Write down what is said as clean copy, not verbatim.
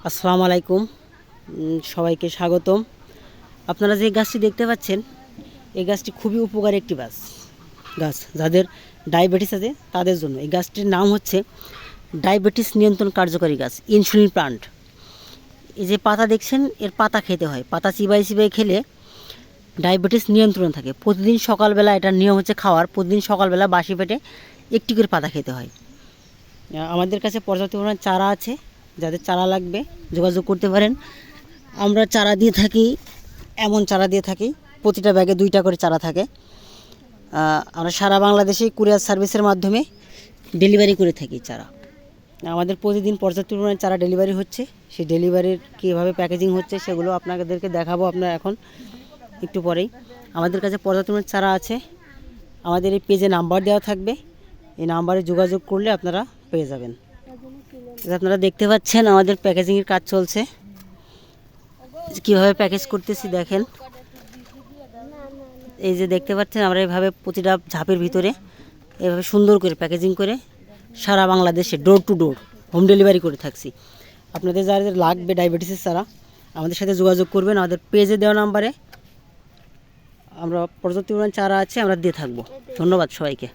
আসসালামু আলাইকুম, সবাইকে স্বাগতম। আপনারা যে গাছটি দেখতে পাচ্ছেন, এই গাছটি খুবই উপকারী একটি গাছ যাদের ডায়াবেটিস আছে তাদের জন্য। এই গাছটির নাম হচ্ছে ডায়াবেটিস নিয়ন্ত্রণ কার্যকরী গাছ, ইনসুলিন প্লান্ট। এই যে পাতা দেখছেন, এর পাতা খেতে হয়। পাতা চিবাই চিবাই খেলে ডায়াবেটিস নিয়ন্ত্রণ থাকে। প্রতিদিন সকালবেলা, এটার নিয়ম হচ্ছে খাওয়ার, প্রতিদিন সকালবেলা বাসি পেটে একটি করে পাতা খেতে হয়। আমাদের কাছে পর্যাপ্ত পরিমাণ চারা আছে, যাদের চারা লাগবে যোগাযোগ করতে পারেন। আমরা চারা দিয়ে থাকি, এমন চারা দিয়ে থাকি, প্রতিটা ব্যাগে 2টা করে চারা থাকে। আমরা সারা বাংলাদেশে কুরিয়ার সার্ভিসের মাধ্যমে ডেলিভারি করে থাকি চারা। আমাদের প্রতিদিন পর্যাপ্ত পরিমাণে চারা ডেলিভারি হচ্ছে। সেই ডেলিভারির কীভাবে প্যাকেজিং হচ্ছে সেগুলো আপনাদেরকে দেখাবো আপনার এখন একটু পরেই। আমাদের কাছে পর্যাপ্ত পরিমাণে চারা আছে। আমাদের এই পেজে নাম্বার দেওয়া থাকবে, এই নাম্বারে যোগাযোগ করলে আপনারা পেয়ে যাবেন। আপনারা দেখতে পাচ্ছেন আমাদের প্যাকেজিংয়ের কাজ চলছে, কীভাবে প্যাকেজ করতেছি দেখেন। এই যে দেখতে পাচ্ছেন, আমরা এইভাবে প্রতিটা ঝাঁপের ভিতরে এভাবে সুন্দর করে প্যাকেজিং করে সারা বাংলাদেশে door to door home delivery করে থাকছি। আপনাদের যাদের লাগবে ডায়াবেটিসের চারা, আমাদের সাথে যোগাযোগ করবেন। আমাদের পেজে দেওয়া নাম্বারে আমরা পর্যাপ্ত পরিমাণ চারা আছে, আমরা দিয়ে থাকবো। ধন্যবাদ সবাইকে।